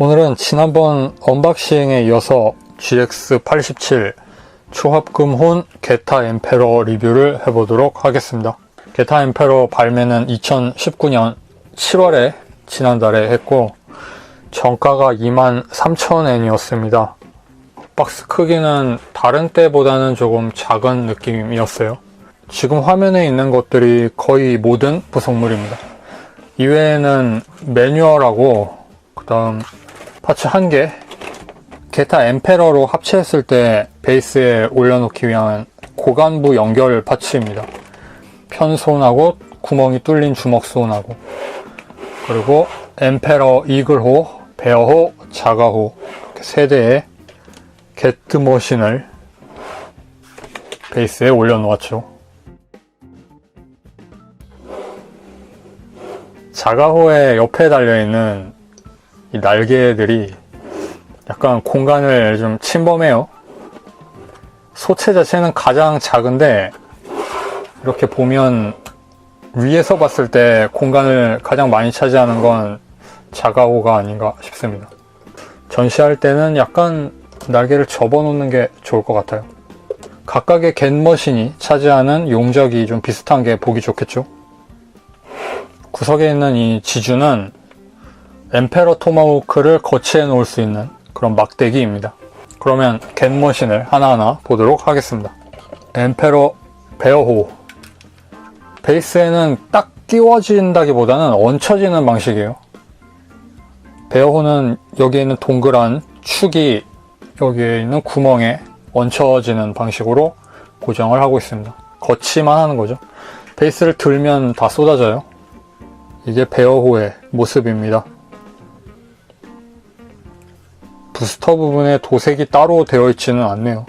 오늘은 지난번 언박싱에 이어서 GX87 초합금혼 게타 엠페러 리뷰를 해보도록 하겠습니다. 게타 엠페러 발매는 2019년 7월에 지난달에 했고 정가가 23,000엔이었습니다. 박스 크기는 다른 때보다는 조금 작은 느낌이었어요. 지금 화면에 있는 것들이 거의 모든 구성물입니다. 이외에는 매뉴얼하고 그 다음 파츠 1개, 게타 엠페러로 합체했을 때 베이스에 올려놓기 위한 고관부 연결 파츠입니다. 편손하고 구멍이 뚫린 주먹손하고, 그리고 엠페러 이글호, 베어호, 자가호 이렇게 3대의 게트머신을 베이스에 올려놓았죠. 자가호의 옆에 달려있는 이 날개들이 약간 공간을 좀 침범해요. 소체 자체는 가장 작은데 이렇게 보면 위에서 봤을 때 공간을 가장 많이 차지하는 건 자가호가 아닌가 싶습니다. 전시할 때는 약간 날개를 접어놓는 게 좋을 것 같아요. 각각의 겟머신이 차지하는 용적이 좀 비슷한 게 보기 좋겠죠. 구석에 있는 이 지주는 엠페러 토마호크를 거치해 놓을 수 있는 그런 막대기입니다. 그러면 겟머신을 하나하나 보도록 하겠습니다. 엠페러 베어호, 베이스에는 딱 끼워진다기보다는 얹혀지는 방식이에요. 베어호는 여기에 있는 동그란 축이 여기에 있는 구멍에 얹혀지는 방식으로 고정을 하고 있습니다. 거치만 하는 거죠. 베이스를 들면 다 쏟아져요. 이게 베어호의 모습입니다. 부스터 부분에 도색이 따로 되어 있지는 않네요.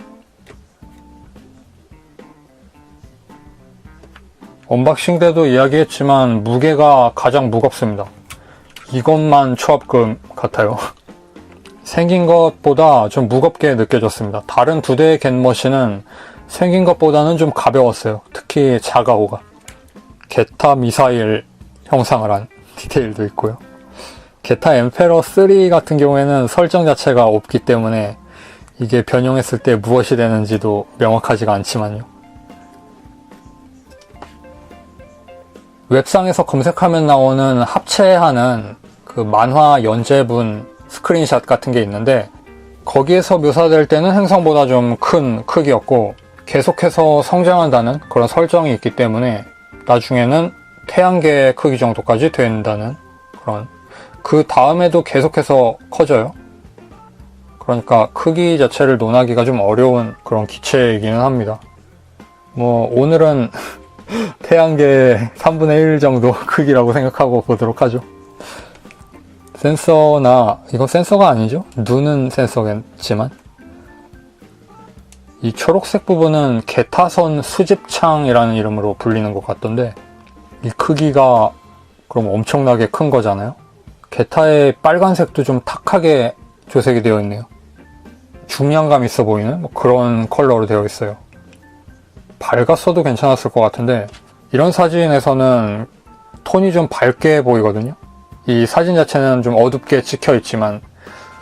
언박싱 때도 이야기했지만 무게가 가장 무겁습니다. 이것만 초합금 같아요. 생긴 것보다 좀 무겁게 느껴졌습니다. 다른 2대의 겟머신은 생긴 것보다는 좀 가벼웠어요. 특히 자가호가. 게타 미사일 형상을 한 디테일도 있고요. 게타 엠페러 3 같은 경우에는 설정 자체가 없기 때문에 이게 변형했을 때 무엇이 되는지도 명확하지가 않지만요. 웹상에서 검색하면 나오는 합체하는 그 만화 연재분 스크린샷 같은 게 있는데 거기에서 묘사될 때는 행성보다 좀 큰 크기였고 계속해서 성장한다는 그런 설정이 있기 때문에 나중에는 태양계 크기 정도까지 된다는 그런, 그 다음에도 계속해서 커져요. 그러니까 크기 자체를 논하기가 좀 어려운 그런 기체이기는 합니다. 뭐 오늘은 태양계 3분의 1 정도 크기라고 생각하고 보도록 하죠. 센서나, 이건 센서가 아니죠? 눈은 센서겠지만 이 초록색 부분은 게타선 수집창이라는 이름으로 불리는 것 같던데 이 크기가 그럼 엄청나게 큰 거잖아요. 게타의 빨간색도 좀 탁하게 조색이 되어 있네요. 중량감 있어 보이는 뭐 그런 컬러로 되어 있어요. 밝았어도 괜찮았을 것 같은데 이런 사진에서는 톤이 좀 밝게 보이거든요. 이 사진 자체는 좀 어둡게 찍혀 있지만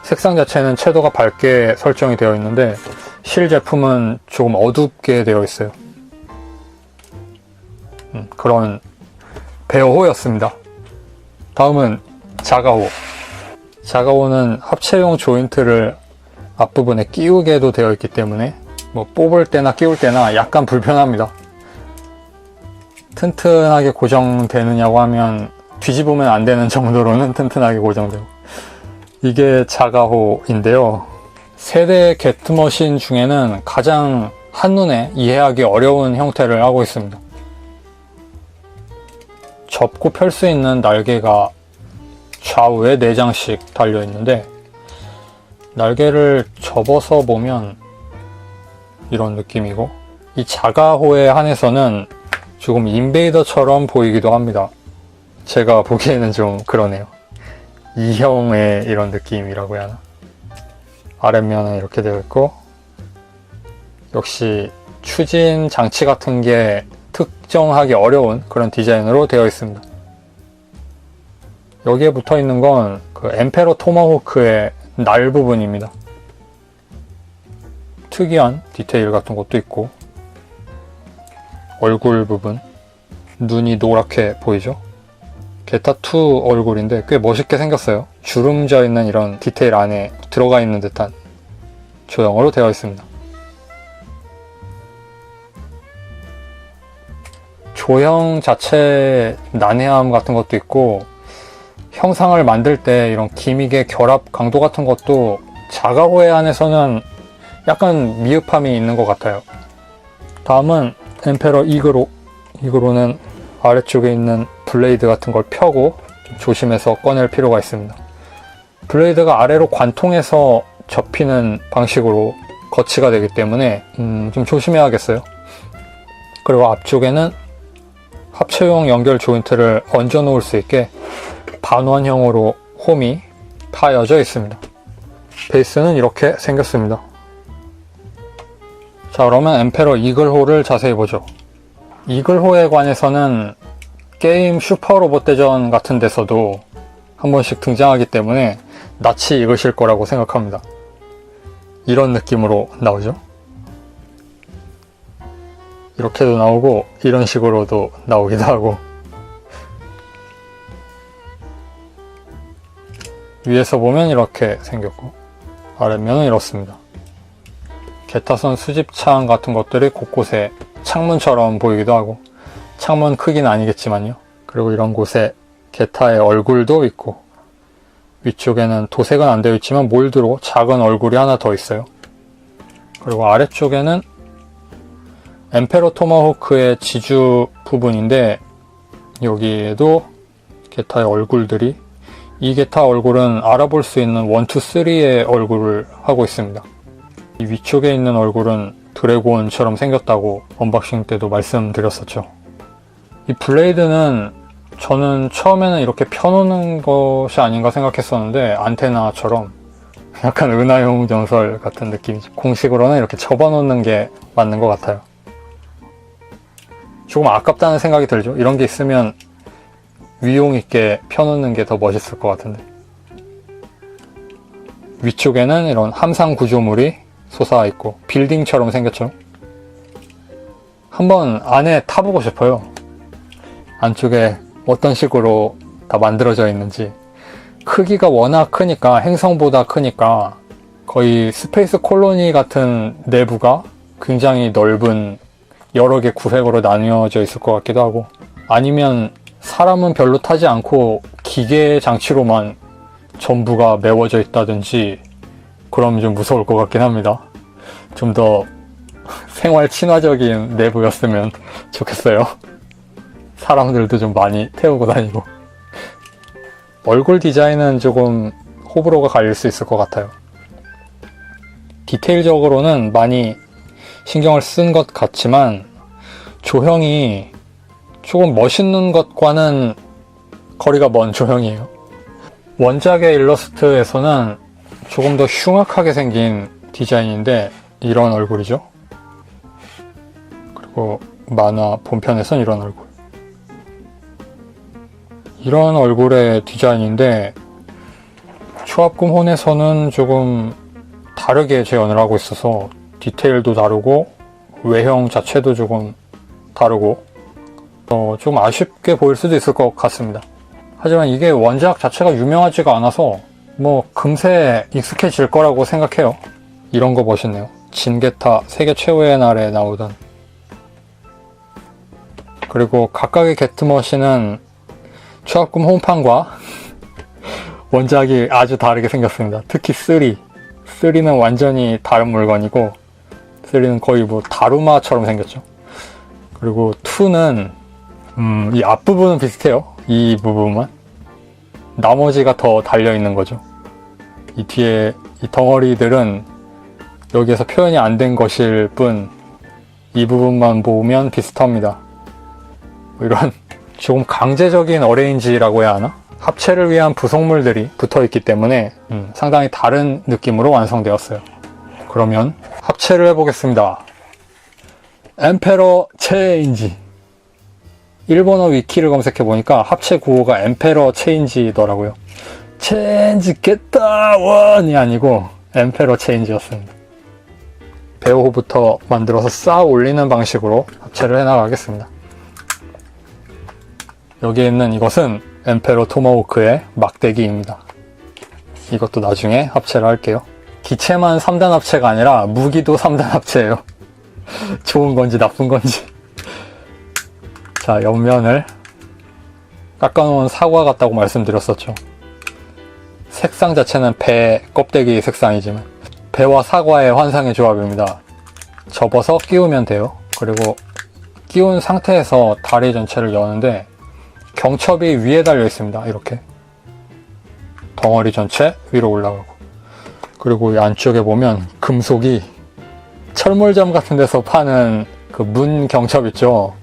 색상 자체는 채도가 밝게 설정이 되어 있는데 실 제품은 조금 어둡게 되어 있어요. 그런 베어호였습니다. 다음은 자가호. 자가호는 합체용 조인트를 앞부분에 끼우게도 되어 있기 때문에 뭐 뽑을 때나 끼울 때나 약간 불편합니다. 튼튼하게 고정되느냐고 하면 뒤집으면 안 되는 정도로는 튼튼하게 고정되고, 이게 자가호인데요. 세대 게트머신 중에는 가장 한눈에 이해하기 어려운 형태를 하고 있습니다. 접고 펼 수 있는 날개가 좌우에 4장씩 달려 있는데 날개를 접어서 보면 이런 느낌이고, 이 자가호에 한해서는 조금 인베이더처럼 보이기도 합니다. 제가 보기에는 좀 그러네요. E형의 이런 느낌이라고 해야 하나. 아랫면은 이렇게 되어 있고, 역시 추진 장치 같은 게 특정하기 어려운 그런 디자인으로 되어 있습니다. 여기에 붙어 있는 건 그 엠페러 토마호크의 날 부분입니다. 특이한 디테일 같은 것도 있고, 얼굴 부분, 눈이 노랗게 보이죠? 게타2 얼굴인데 꽤 멋있게 생겼어요. 주름져 있는 이런 디테일 안에 들어가 있는 듯한 조형으로 되어 있습니다. 조형 자체 난해함 같은 것도 있고, 형상을 만들 때 이런 기믹의 결합 강도 같은 것도 자가호에 안에서는 약간 미흡함이 있는 것 같아요. 다음은 엠페러 이그로는 아래쪽에 있는 블레이드 같은 걸 펴고 좀 조심해서 꺼낼 필요가 있습니다. 블레이드가 아래로 관통해서 접히는 방식으로 거치가 되기 때문에 좀 조심해야겠어요. 그리고 앞쪽에는 합체용 연결 조인트를 얹어 놓을 수 있게 반원형으로 홈이 파여져 있습니다. 베이스는 이렇게 생겼습니다. 자, 그러면 엠페러 이글호를 자세히 보죠. 이글호에 관해서는 게임 슈퍼로봇 대전 같은 데서도 한 번씩 등장하기 때문에 낯이 익으실 거라고 생각합니다. 이런 느낌으로 나오죠. 이렇게도 나오고 이런 식으로도 나오기도 하고, 위에서 보면 이렇게 생겼고 아래면은 이렇습니다. 게타선 수집창 같은 것들이 곳곳에 창문처럼 보이기도 하고, 창문 크기는 아니겠지만요. 그리고 이런 곳에 게타의 얼굴도 있고, 위쪽에는 도색은 안 되어 있지만 몰드로 작은 얼굴이 하나 더 있어요. 그리고 아래쪽에는 엠페러 토마호크의 지주 부분인데, 여기에도 게타의 얼굴들이, 이 게타 얼굴은 알아볼 수 있는 1, 2, 3의 얼굴을 하고 있습니다. 이 위쪽에 있는 얼굴은 드래곤처럼 생겼다고 언박싱 때도 말씀드렸었죠. 이 블레이드는 저는 처음에는 이렇게 펴놓는 것이 아닌가 생각했었는데, 안테나처럼 약간 은하용 전설 같은 느낌이죠. 공식으로는 이렇게 접어놓는 게 맞는 것 같아요. 조금 아깝다는 생각이 들죠. 이런 게 있으면 위용 있게 펴놓는 게 더 멋있을 것 같은데. 위쪽에는 이런 함상 구조물이 솟아 있고 빌딩처럼 생겼죠. 한번 안에 타보고 싶어요. 안쪽에 어떤 식으로 다 만들어져 있는지. 크기가 워낙 크니까, 행성보다 크니까 거의 스페이스 콜로니 같은 내부가 굉장히 넓은 여러 개 구획으로 나뉘어져 있을 것 같기도 하고, 아니면 사람은 별로 타지 않고 기계 장치로만 전부가 메워져 있다든지, 그러면 좀 무서울 것 같긴 합니다. 좀 더 생활 친화적인 내부였으면 좋겠어요. 사람들도 좀 많이 태우고 다니고. 얼굴 디자인은 조금 호불호가 갈릴 수 있을 것 같아요. 디테일적으로는 많이 신경을 쓴 것 같지만, 조형이 조금 멋있는 것과는 거리가 먼 조형이에요. 원작의 일러스트에서는 조금 더 흉악하게 생긴 디자인인데 이런 얼굴이죠. 그리고 만화 본편에선 이런 얼굴. 이런 얼굴의 디자인인데, 초합금 혼에서는 조금 다르게 재현을 하고 있어서 디테일도 다르고 외형 자체도 조금 다르고 좀 아쉽게 보일 수도 있을 것 같습니다. 하지만 이게 원작 자체가 유명하지가 않아서 뭐 금세 익숙해질 거라고 생각해요. 이런 거 멋있네요. 진게타 세계 최후의 날에 나오던. 그리고 각각의 게트머신은 초합금 홈판과 원작이 아주 다르게 생겼습니다. 특히 3는 완전히 다른 물건이고, 3는 거의 뭐 다루마처럼 생겼죠. 그리고 2는 이 앞부분은 비슷해요. 이 부분만. 나머지가 더 달려있는 거죠. 이 뒤에 이 덩어리들은 여기에서 표현이 안 된 것일 뿐, 이 부분만 보면 비슷합니다. 이런 조금 강제적인 어레인지라고 해야 하나? 합체를 위한 부속물들이 붙어있기 때문에 상당히 다른 느낌으로 완성되었어요. 그러면 합체를 해보겠습니다. 엠페러 체인지. 일본어 위키를 검색해 보니까 합체 구호가 엠페러 체인지더라고요. 체인지 겟다 원이 아니고 엠페러 체인지였습니다. 배호부터 만들어서 쌓아 올리는 방식으로 합체를 해나가겠습니다. 여기에 있는 이것은 엠페러 토마호크의 막대기입니다. 이것도 나중에 합체를 할게요. 기체만 3단 합체가 아니라 무기도 3단 합체예요. 좋은 건지 나쁜 건지. 자, 옆면을 깎아놓은 사과 같다고 말씀드렸었죠. 색상 자체는 배 껍데기 색상이지만 배와 사과의 환상의 조합입니다. 접어서 끼우면 돼요. 그리고 끼운 상태에서 다리 전체를 여는데 경첩이 위에 달려 있습니다. 이렇게 덩어리 전체 위로 올라가고, 그리고 이 안쪽에 보면 금속이 철물점 같은 데서 파는 그 문 경첩 있죠.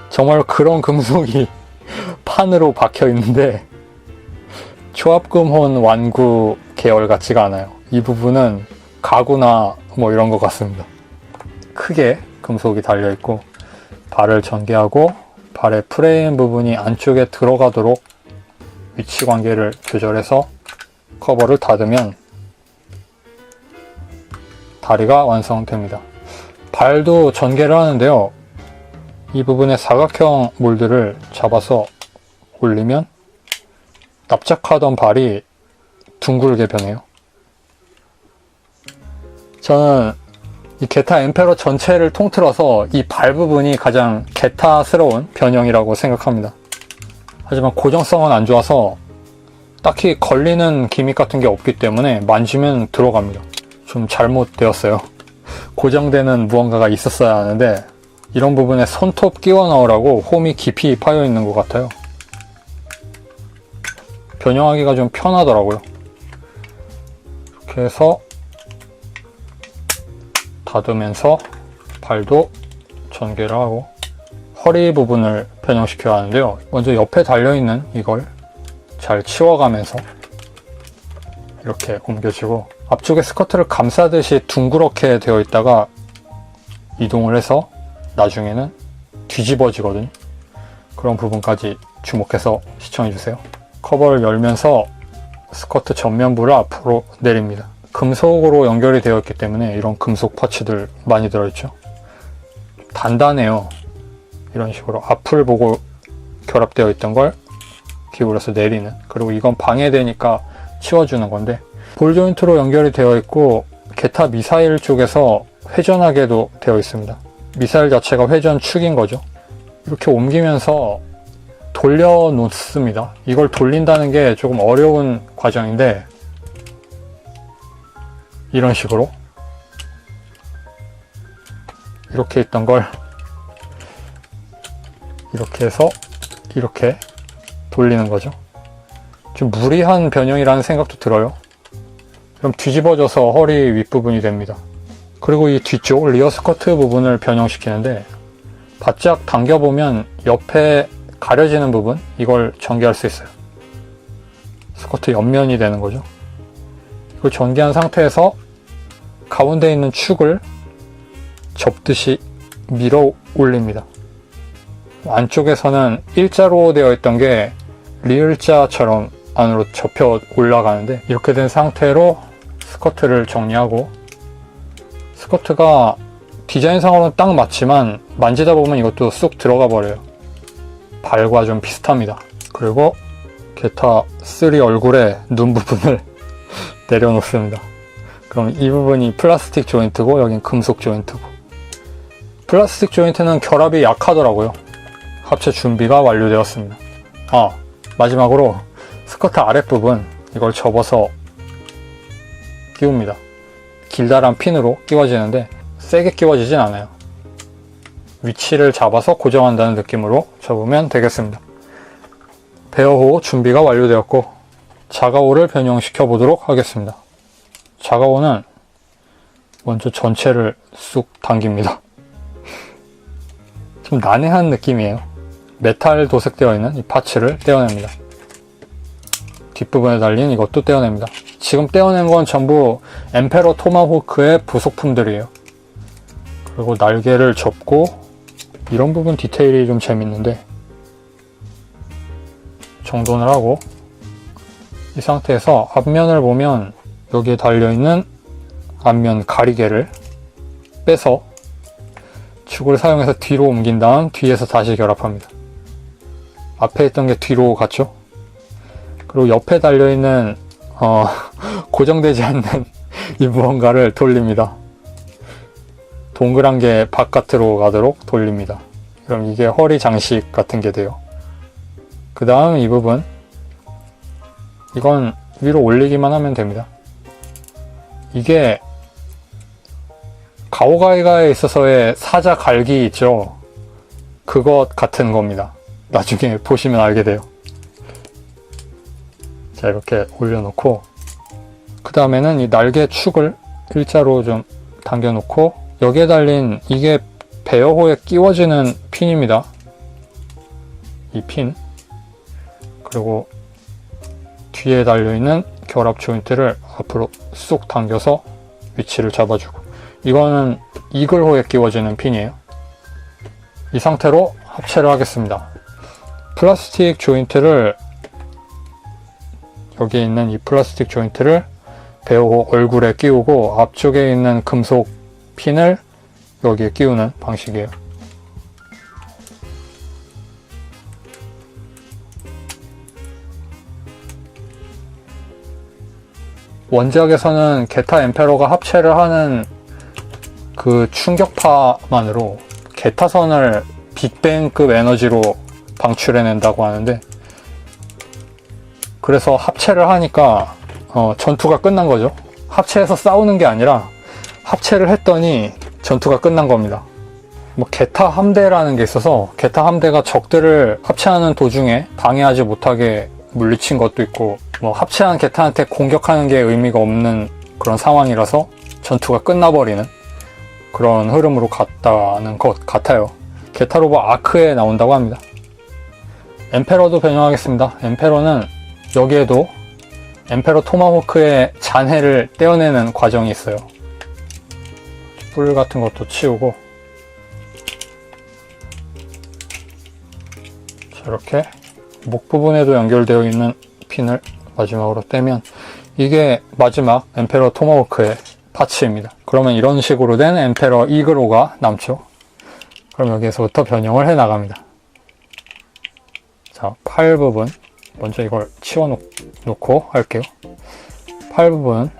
정말 그런 금속이 판으로 박혀 있는데 초합금혼 완구 계열 같지가 않아요. 이 부분은 가구나 뭐 이런 것 같습니다. 크게 금속이 달려있고, 발을 전개하고 발의 프레임 부분이 안쪽에 들어가도록 위치 관계를 조절해서 커버를 닫으면 다리가 완성됩니다. 발도 전개를 하는데요. 이 부분에 사각형 몰드를 잡아서 올리면 납작하던 발이 둥글게 변해요. 저는 이 게타 엠페러 전체를 통틀어서 이 발 부분이 가장 게타스러운 변형이라고 생각합니다. 하지만 고정성은 안 좋아서 딱히 걸리는 기믹 같은 게 없기 때문에 만지면 들어갑니다. 좀 잘못되었어요. 고정되는 무언가가 있었어야 하는데 이런 부분에 손톱 끼워 넣으라고 홈이 깊이 파여 있는 것 같아요. 변형하기가 좀 편하더라고요. 이렇게 해서 닫으면서 발도 전개를 하고, 허리 부분을 변형시켜야 하는데요. 먼저 옆에 달려있는 이걸 잘 치워가면서 이렇게 옮겨주고, 앞쪽에 스커트를 감싸듯이 둥그렇게 되어 있다가 이동을 해서 나중에는 뒤집어지거든요. 그런 부분까지 주목해서 시청해주세요. 커버를 열면서 스커트 전면부를 앞으로 내립니다. 금속으로 연결이 되어 있기 때문에 이런 금속 파츠들 많이 들어있죠. 단단해요. 이런 식으로 앞을 보고 결합되어 있던 걸 기울여서 내리는, 그리고 이건 방해되니까 치워주는 건데, 볼 조인트로 연결이 되어 있고 게타 미사일 쪽에서 회전하게도 되어 있습니다. 미사일 자체가 회전축인 거죠. 이렇게 옮기면서 돌려놓습니다. 이걸 돌린다는 게 조금 어려운 과정인데, 이런 식으로 이렇게 있던 걸 이렇게 해서 이렇게 돌리는 거죠. 좀 무리한 변형이라는 생각도 들어요. 그럼 뒤집어져서 허리 윗부분이 됩니다. 그리고 이 뒤쪽 리어 스커트 부분을 변형시키는데, 바짝 당겨보면 옆에 가려지는 부분, 이걸 전개할 수 있어요. 스커트 옆면이 되는 거죠. 이걸 전개한 상태에서 가운데 있는 축을 접듯이 밀어 올립니다. 안쪽에서는 일자로 되어 있던 게 리을자처럼 안으로 접혀 올라가는데, 이렇게 된 상태로 스커트를 정리하고, 스커트가 디자인상으로는 딱 맞지만 만지다 보면 이것도 쑥 들어가 버려요. 발과 좀 비슷합니다. 그리고 게타 3 얼굴에 눈 부분을 내려놓습니다. 그럼 이 부분이 플라스틱 조인트고 여긴 금속 조인트고, 플라스틱 조인트는 결합이 약하더라고요. 합체 준비가 완료되었습니다. 마지막으로 스커트 아랫부분, 이걸 접어서 끼웁니다. 길다란 핀으로 끼워지는데 세게 끼워지진 않아요. 위치를 잡아서 고정한다는 느낌으로 접으면 되겠습니다. 베어호 준비가 완료되었고, 자가호를 변형시켜 보도록 하겠습니다. 자가호는 먼저 전체를 쑥 당깁니다. 좀 난해한 느낌이에요. 메탈 도색되어 있는 이 파츠를 떼어냅니다. 뒷부분에 달린 이것도 떼어냅니다. 지금 떼어낸 건 전부 엠페러 토마호크의 부속품들이에요. 그리고 날개를 접고 이런 부분 디테일이 좀 재밌는데 정돈을 하고, 이 상태에서 앞면을 보면 여기에 달려있는 앞면 가리개를 빼서 축을 사용해서 뒤로 옮긴 다음 뒤에서 다시 결합합니다. 앞에 있던 게 뒤로 갔죠? 그리고 옆에 달려있는 고정되지 않는 이 무언가를 돌립니다. 동그란 게 바깥으로 가도록 돌립니다. 그럼 이게 허리 장식 같은 게 돼요. 그 다음 이 부분, 이건 위로 올리기만 하면 됩니다. 이게 가오가이가에 있어서의 사자 갈기 있죠? 그것 같은 겁니다. 나중에 보시면 알게 돼요. 자, 이렇게 올려놓고, 그 다음에는 이 날개 축을 일자로 좀 당겨놓고, 여기에 달린 이게 베어호에 끼워지는 핀입니다. 이 핀. 그리고 뒤에 달려있는 결합 조인트를 앞으로 쏙 당겨서 위치를 잡아주고, 이거는 이글호에 끼워지는 핀이에요. 이 상태로 합체를 하겠습니다. 플라스틱 조인트를, 여기에 있는 이 플라스틱 조인트를 베어호 얼굴에 끼우고 앞쪽에 있는 금속 핀을 여기에 끼우는 방식이에요. 원작에서는 게타 엠페러가 합체를 하는 그 충격파만으로 게타선을 빅뱅급 에너지로 방출해낸다고 하는데, 그래서 합체를 하니까 전투가 끝난 거죠. 합체해서 싸우는 게 아니라 합체를 했더니 전투가 끝난 겁니다. 뭐 게타 함대라는 게 있어서, 게타 함대가 적들을 합체하는 도중에 방해하지 못하게 물리친 것도 있고, 뭐 합체한 게타한테 공격하는 게 의미가 없는 그런 상황이라서 전투가 끝나버리는 그런 흐름으로 갔다는 것 같아요. 게타 로봇 아크에 나온다고 합니다. 엠페러도 변형하겠습니다. 엠페러는 여기에도 엠페러 토마호크의 잔해를 떼어내는 과정이 있어요. 뿔 같은 것도 치우고, 저렇게 목 부분에도 연결되어 있는 핀을 마지막으로 떼면 이게 마지막 엠페러 토마호크의 파츠입니다. 그러면 이런 식으로 된 엠페러 이글호가 남죠. 그럼 여기에서부터 변형을 해 나갑니다. 자, 팔 부분 먼저 이걸 치워놓고 할게요. 팔 부분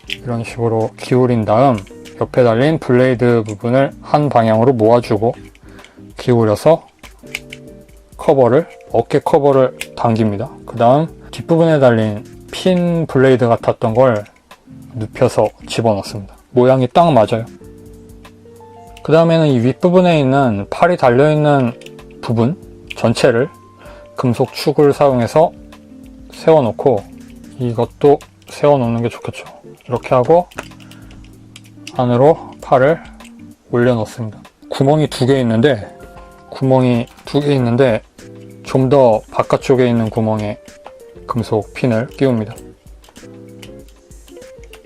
이런 식으로 기울인 다음 옆에 달린 블레이드 부분을 한 방향으로 모아주고 기울여서 어깨 커버를 당깁니다. 그 다음 뒷부분에 달린 핀 블레이드 같았던 걸 눕혀서 집어넣습니다. 모양이 딱 맞아요. 그 다음에는 이 윗부분에 있는 팔이 달려있는 부분 전체를 금속 축을 사용해서 세워놓고, 이것도 세워놓는 게 좋겠죠. 이렇게 하고 안으로 팔을 올려놓습니다. 구멍이 두 개 있는데 좀 더 바깥쪽에 있는 구멍에 금속 핀을 끼웁니다.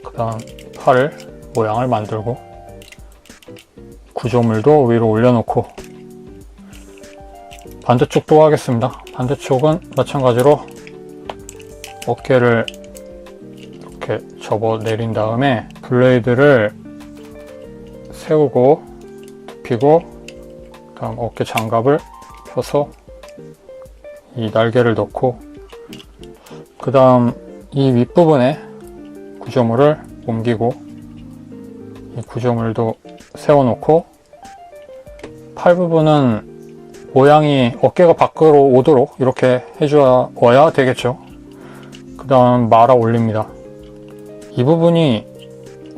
그 다음 팔을 모양을 만들고 구조물도 위로 올려놓고, 반대쪽도 하겠습니다. 반대쪽은 마찬가지로 어깨를 이렇게 접어 내린 다음에 블레이드를 세우고 눕히고, 그 다음 어깨 장갑을 펴서 이 날개를 넣고, 그 다음 이 윗부분에 구조물을 옮기고 이 구조물도 세워놓고, 팔 부분은 모양이 어깨가 밖으로 오도록 이렇게 해줘야 되겠죠. 그 다음 말아 올립니다. 이 부분이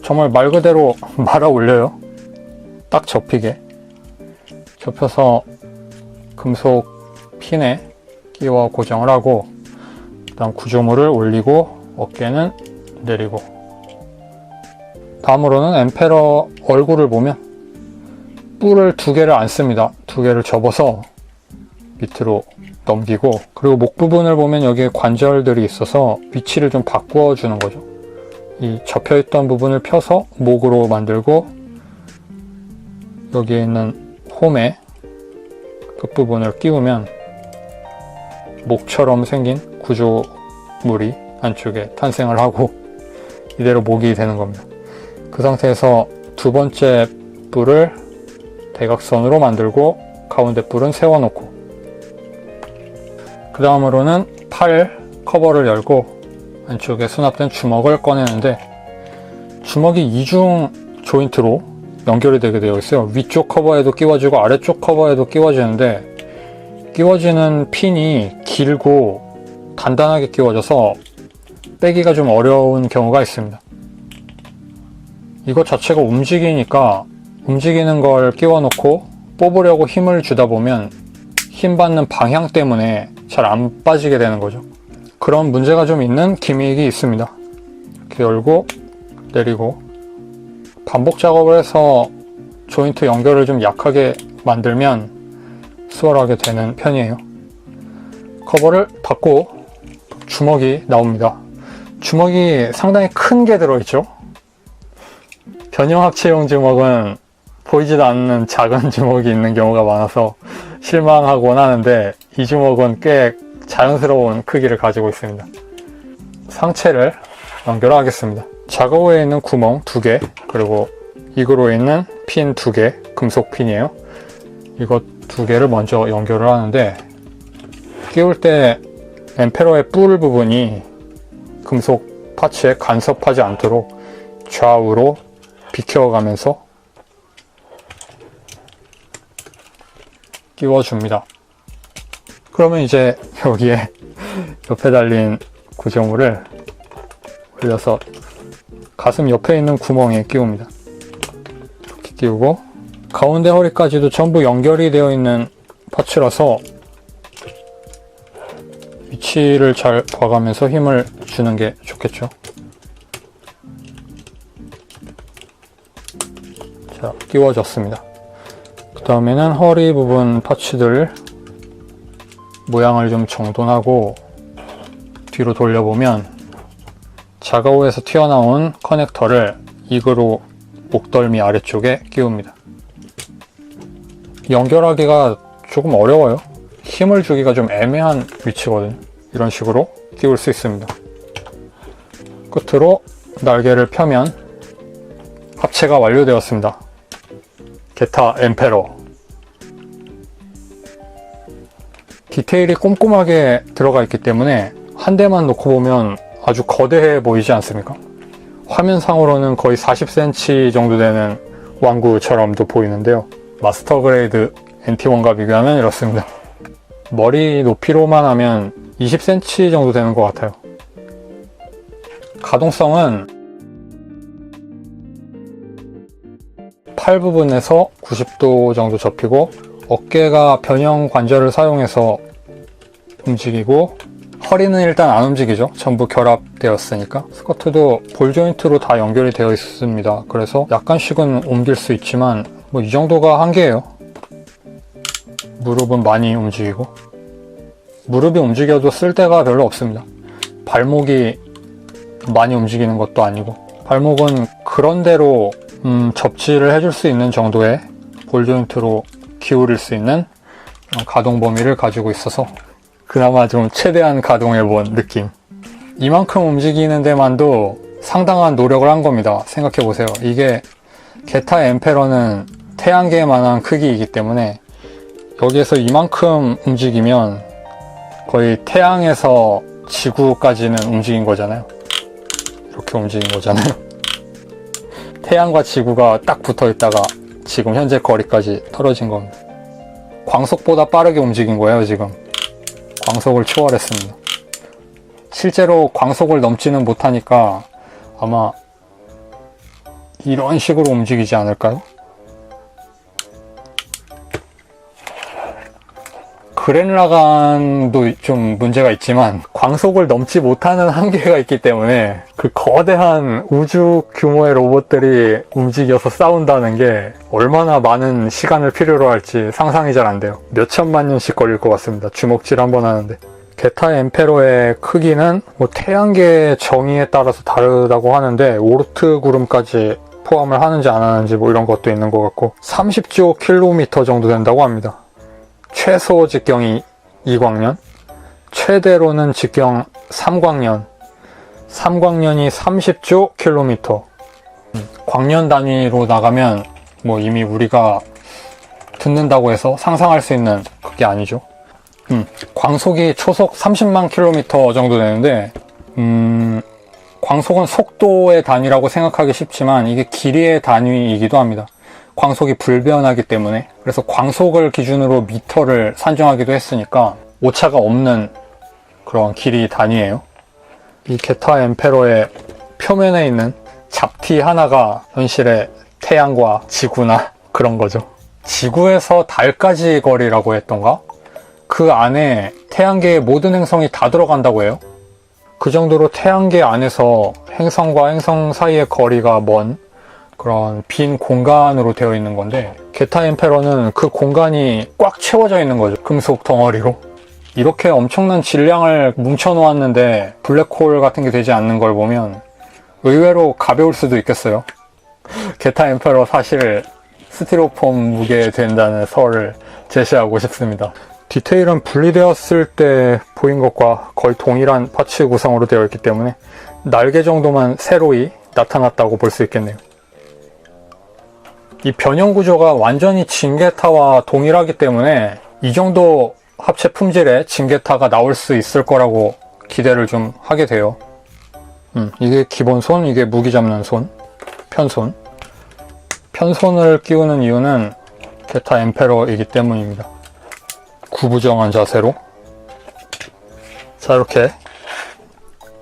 정말 말 그대로 말아 올려요. 딱 접히게 접혀서 금속 핀에 끼워 고정을 하고, 그 다음 구조물을 올리고 어깨는 내리고, 다음으로는 엠페러 얼굴을 보면 뿔을 두 개를 안 씁니다. 두 개를 접어서 밑으로 넘기고, 그리고 목 부분을 보면 여기에 관절들이 있어서 위치를 좀 바꾸어 주는 거죠. 이 접혀있던 부분을 펴서 목으로 만들고, 여기에 있는 홈의 끝부분을 끼우면 목처럼 생긴 구조물이 안쪽에 탄생을 하고 이대로 목이 되는 겁니다. 그 상태에서 두 번째 뿔을 대각선으로 만들고 가운데 뿔은 세워놓고, 그 다음으로는 팔 커버를 열고 안쪽에 수납된 주먹을 꺼내는데, 주먹이 이중 조인트로 연결이 되게 되어 있어요. 위쪽 커버에도 끼워지고 아래쪽 커버에도 끼워지는데, 끼워지는 핀이 길고 단단하게 끼워져서 빼기가 좀 어려운 경우가 있습니다. 이것 자체가 움직이니까 움직이는 걸 끼워놓고 뽑으려고 힘을 주다 보면 힘 받는 방향 때문에 잘 안 빠지게 되는 거죠. 그런 문제가 좀 있는 기믹이 있습니다. 이렇게 열고 내리고 반복 작업을 해서 조인트 연결을 좀 약하게 만들면 수월하게 되는 편이에요. 커버를 닫고 주먹이 나옵니다. 주먹이 상당히 큰 게 들어있죠. 변형합체용 주먹은 보이지도 않는 작은 주먹이 있는 경우가 많아서 실망하곤 하는데, 이 주먹은 꽤 자연스러운 크기를 가지고 있습니다. 상체를 연결하겠습니다. 작업에 있는 구멍 2개, 그리고 이그로에 있는 핀 2개, 금속 핀이에요. 이것 2개를 먼저 연결을 하는데, 끼울 때 엠페러의 뿔 부분이 금속 파츠에 간섭하지 않도록 좌우로 비켜가면서 끼워줍니다. 그러면 이제 여기에 옆에 달린 구조물을 올려서 가슴 옆에 있는 구멍에 끼웁니다. 이렇게 끼우고, 가운데 허리까지도 전부 연결이 되어 있는 파츠라서 위치를 잘 봐가면서 힘을 주는 게 좋겠죠. 자, 끼워졌습니다. 그 다음에는 허리 부분 파츠들 모양을 좀 정돈하고 뒤로 돌려보면 자가오에서 튀어나온 커넥터를 이그로 목덜미 아래쪽에 끼웁니다. 연결하기가 조금 어려워요. 힘을 주기가 좀 애매한 위치거든요. 이런 식으로 끼울 수 있습니다. 끝으로 날개를 펴면 합체가 완료되었습니다. 게타 엠페러. 디테일이 꼼꼼하게 들어가 있기 때문에 한 대만 놓고 보면 아주 거대해 보이지 않습니까? 화면상으로는 거의 40cm 정도 되는 왕구처럼도 보이는데요. 마스터 그레이드 NT1과 비교하면 이렇습니다. 머리 높이로만 하면 20cm 정도 되는 것 같아요. 가동성은 팔 부분에서 90도 정도 접히고, 어깨가 변형 관절을 사용해서 움직이고, 허리는 일단 안 움직이죠. 전부 결합되었으니까. 스커트도 볼 조인트로 다 연결이 되어 있습니다. 그래서 약간씩은 옮길 수 있지만 뭐 이 정도가 한계예요. 무릎은 많이 움직이고, 무릎이 움직여도 쓸데가 별로 없습니다. 발목이 많이 움직이는 것도 아니고, 발목은 그런대로 접지를 해줄 수 있는 정도의 볼 조인트로 기울일 수 있는 가동 범위를 가지고 있어서 그나마 좀 최대한 가동해본 느낌. 이만큼 움직이는 데만도 상당한 노력을 한 겁니다. 생각해보세요. 이게 게타 엠페러는 태양계만한 크기이기 때문에 여기에서 이만큼 움직이면 거의 태양에서 지구까지는 움직인 거잖아요. 이렇게 움직인 거잖아요. 태양과 지구가 딱 붙어 있다가 지금 현재 거리까지 떨어진 겁니다. 광속보다 빠르게 움직인 거예요, 지금. 광속을 초월했습니다. 실제로 광속을 넘지는 못하니까 아마 이런 식으로 움직이지 않을까요? 그랜라간도 좀 문제가 있지만 광속을 넘지 못하는 한계가 있기 때문에 그 거대한 우주 규모의 로봇들이 움직여서 싸운다는 게 얼마나 많은 시간을 필요로 할지 상상이 잘 안 돼요. 몇 천만 년씩 걸릴 것 같습니다. 주먹질 한번 하는데. 게타 엠페로의 크기는 뭐 태양계 정의에 따라서 다르다고 하는데 오르트 구름까지 포함을 하는지 안 하는지 뭐 이런 것도 있는 것 같고 30조 킬로미터 정도 된다고 합니다. 최소 직경이 2광년, 최대로는 직경 3광년, 3광년이 30조 킬로미터. 광년 단위로 나가면 뭐 이미 우리가 듣는다고 해서 상상할 수 있는 그게 아니죠. 광속이 초속 30만 킬로미터 정도 되는데 광속은 속도의 단위라고 생각하기 쉽지만 이게 길이의 단위이기도 합니다. 광속이 불변하기 때문에. 그래서 광속을 기준으로 미터를 산정하기도 했으니까 오차가 없는 그런 길이 단위예요. 이 게타 엠페로의 표면에 있는 잡티 하나가 현실의 태양과 지구나 그런 거죠. 지구에서 달까지 거리라고 했던가? 그 안에 태양계의 모든 행성이 다 들어간다고 해요. 그 정도로 태양계 안에서 행성과 행성 사이의 거리가 먼 그런 빈 공간으로 되어 있는 건데 게타 엠페러는 그 공간이 꽉 채워져 있는 거죠. 금속 덩어리로. 이렇게 엄청난 질량을 뭉쳐 놓았는데 블랙홀 같은 게 되지 않는 걸 보면 의외로 가벼울 수도 있겠어요. 게타 엠페러 사실 스티로폼 무게 된다는 설을 제시하고 싶습니다. 디테일은 분리되었을 때 보인 것과 거의 동일한 파츠 구성으로 되어 있기 때문에 날개 정도만 새로이 나타났다고 볼 수 있겠네요. 이 변형 구조가 완전히 진게타와 동일하기 때문에 이 정도 합체 품질의 진게타가 나올 수 있을 거라고 기대를 좀 하게 돼요. 이게 기본 손, 이게 무기 잡는 손, 편손. 편손을 끼우는 이유는 게타 엠페러이기 때문입니다. 구부정한 자세로. 자, 이렇게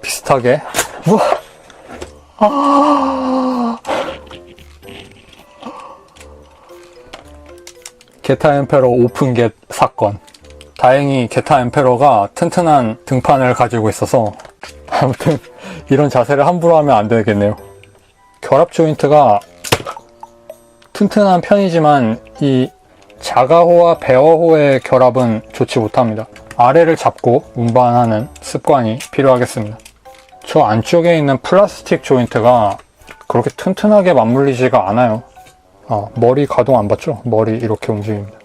비슷하게. 우와! 게타 엠페러 오픈겟 사건. 다행히 게타 엠페러가 튼튼한 등판을 가지고 있어서 아무튼 이런 자세를 함부로 하면 안 되겠네요. 결합 조인트가 튼튼한 편이지만 이 자가호와 배어호의 결합은 좋지 못합니다. 아래를 잡고 운반하는 습관이 필요하겠습니다. 저 안쪽에 있는 플라스틱 조인트가 그렇게 튼튼하게 맞물리지가 않아요. 머리 가동 안 받죠? 머리 이렇게 움직입니다.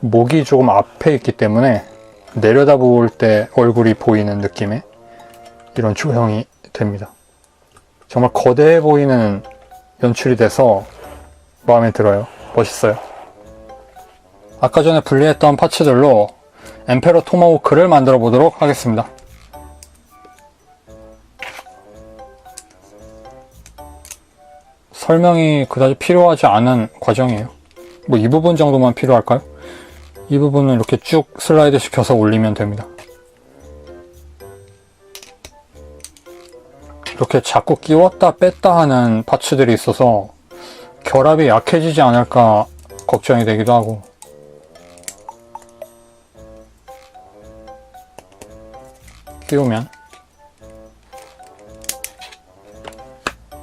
목이 조금 앞에 있기 때문에 내려다볼 때 얼굴이 보이는 느낌의 이런 조형이 됩니다. 정말 거대해 보이는 연출이 돼서 마음에 들어요. 멋있어요. 아까 전에 분리했던 파츠들로 엠페러 토마호크를 만들어 보도록 하겠습니다. 설명이 그다지 필요하지 않은 과정이에요. 뭐 이 부분 정도만 필요할까요? 이 부분은 이렇게 쭉 슬라이드 시켜서 올리면 됩니다. 이렇게 자꾸 끼웠다 뺐다 하는 파츠들이 있어서 결합이 약해지지 않을까 걱정이 되기도 하고. 끼우면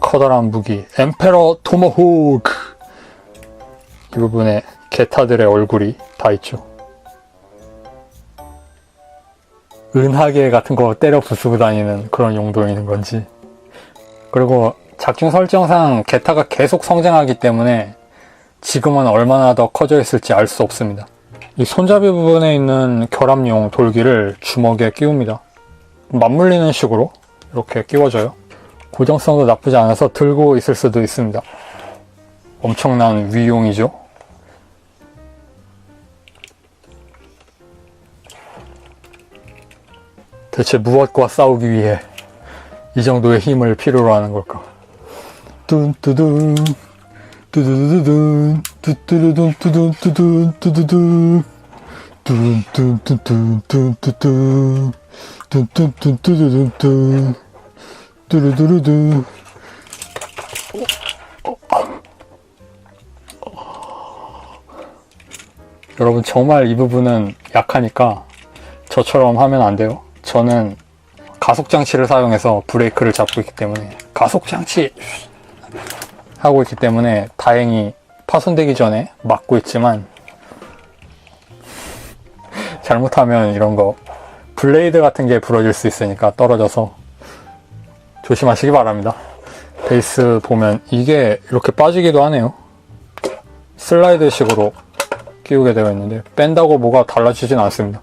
커다란 무기 엠페러 토마호크, 이 부분에 게타들의 얼굴이 다 있죠. 은하계 같은 거 때려 부수고 다니는 그런 용도에 있는 건지. 그리고 작중 설정상 게타가 계속 성장하기 때문에 지금은 얼마나 더 커져 있을지 알 수 없습니다. 이 손잡이 부분에 있는 결합용 돌기를 주먹에 끼웁니다. 맞물리는 식으로 이렇게 끼워져요. 고정성도 나쁘지 않아서 들고 있을 수도 있습니다. 엄청난 위용이죠. 대체 무엇과 싸우기 위해 이 정도의 힘을 필요로 하는 걸까? 뚠뚜둔 뚜두두둔 뚜뚜두둔 뚜둔 뚜둔 뚜두두 뚠뚠뚠뚠뚠뚠뚠 뚠뚠뚠뚠뚠뚠 뚜루두루두. 여러분 정말 이 부분은 약하니까 저처럼 하면 안 돼요. 저는 가속장치를 사용해서 브레이크를 잡고 있기 때문에, 가속장치 하고 있기 때문에 다행히 파손되기 전에 막고 있지만 잘못하면 이런 거 블레이드 같은 게 부러질 수 있으니까 떨어져서 조심하시기 바랍니다. 베이스 보면 이게 이렇게 빠지기도 하네요. 슬라이드 식으로 끼우게 되어 있는데 뺀다고 뭐가 달라지진 않습니다.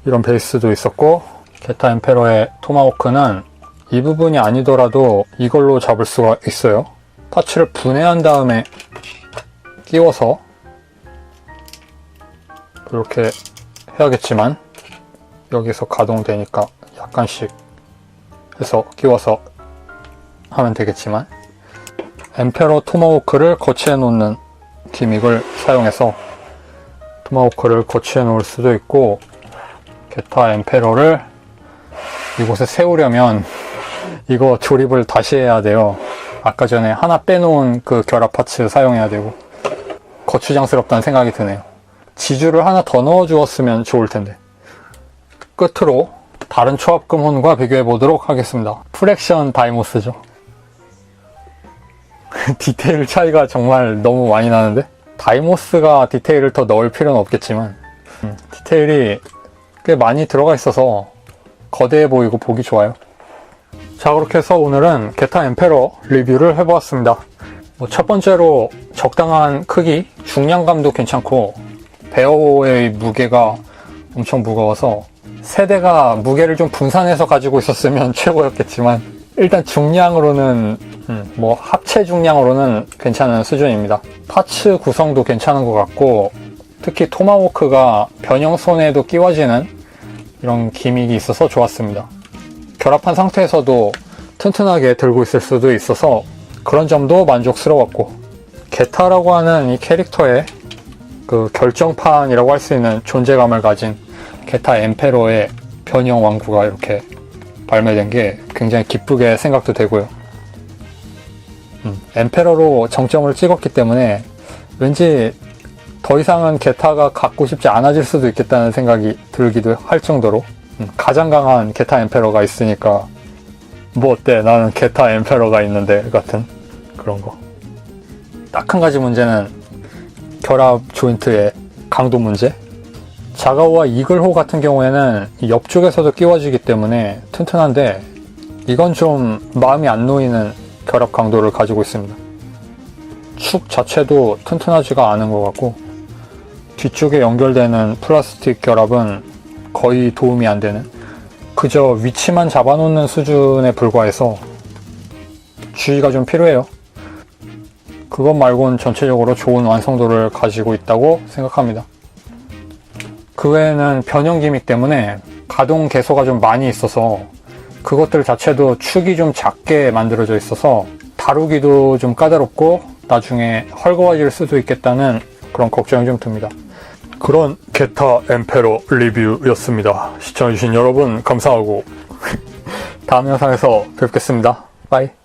이런 베이스도 있었고, 게타 엠페러의 토마호크는 이 부분이 아니더라도 이걸로 잡을 수가 있어요. 파츠를 분해한 다음에 끼워서 이렇게 해야겠지만 여기서 가동되니까 약간씩 해서 끼워서 하면 되겠지만, 엠페러 토마호크를 거치해 놓는 기믹을 사용해서 토마호크를 거치해 놓을 수도 있고, 게타 엠페러를 이곳에 세우려면 이거 조립을 다시 해야 돼요. 아까 전에 하나 빼놓은 그 결합 파츠 사용해야 되고 거추장스럽다는 생각이 드네요. 지주를 하나 더 넣어 주었으면 좋을 텐데. 끝으로 다른 초합금 혼과 비교해 보도록 하겠습니다. 프랙션 다이모스죠. 디테일 차이가 정말 너무 많이 나는데, 다이모스가 디테일을 더 넣을 필요는 없겠지만 디테일이 꽤 많이 들어가 있어서 거대해 보이고 보기 좋아요. 자, 그렇게 해서 오늘은 게타 엠페러 리뷰를 해보았습니다. 첫 번째로 적당한 크기, 중량감도 괜찮고 베어의 무게가 엄청 무거워서 세대가 무게를 좀 분산해서 가지고 있었으면 최고였겠지만, 일단 중량으로는 합체 중량으로는 괜찮은 수준입니다. 파츠 구성도 괜찮은 것 같고, 특히 토마호크가 변형손에도 끼워지는 이런 기믹이 있어서 좋았습니다. 결합한 상태에서도 튼튼하게 들고 있을 수도 있어서 그런 점도 만족스러웠고, 게타라고 하는 이 캐릭터의 그 결정판이라고 할 수 있는 존재감을 가진 게타 엠페러의 변형 왕구가 이렇게 발매된 게 굉장히 기쁘게 생각도 되고요. 엠페러로 정점을 찍었기 때문에 왠지 더 이상은 게타가 갖고 싶지 않아질 수도 있겠다는 생각이 들기도 할 정도로 가장 강한 게타 엠페러가 있으니까 뭐 어때, 나는 게타 엠페러가 있는데 같은 그런 거. 딱 한 가지 문제는 결합 조인트의 강도 문제. 자가오와 이글호 같은 경우에는 옆쪽에서도 끼워지기 때문에 튼튼한데, 이건 좀 마음이 안 놓이는 결합 강도를 가지고 있습니다. 축 자체도 튼튼하지가 않은 것 같고, 뒤쪽에 연결되는 플라스틱 결합은 거의 도움이 안 되는, 그저 위치만 잡아놓는 수준에 불과해서 주의가 좀 필요해요. 그것 말고는 전체적으로 좋은 완성도를 가지고 있다고 생각합니다. 그 외에는 변형 기믹 때문에 가동 개소가 좀 많이 있어서 그것들 자체도 축이 좀 작게 만들어져 있어서 다루기도 좀 까다롭고 나중에 헐거워질 수도 있겠다는 그런 걱정이 좀 듭니다. 그런 게타 엠페러 리뷰였습니다. 시청해주신 여러분 감사하고 다음 영상에서 뵙겠습니다. 빠이.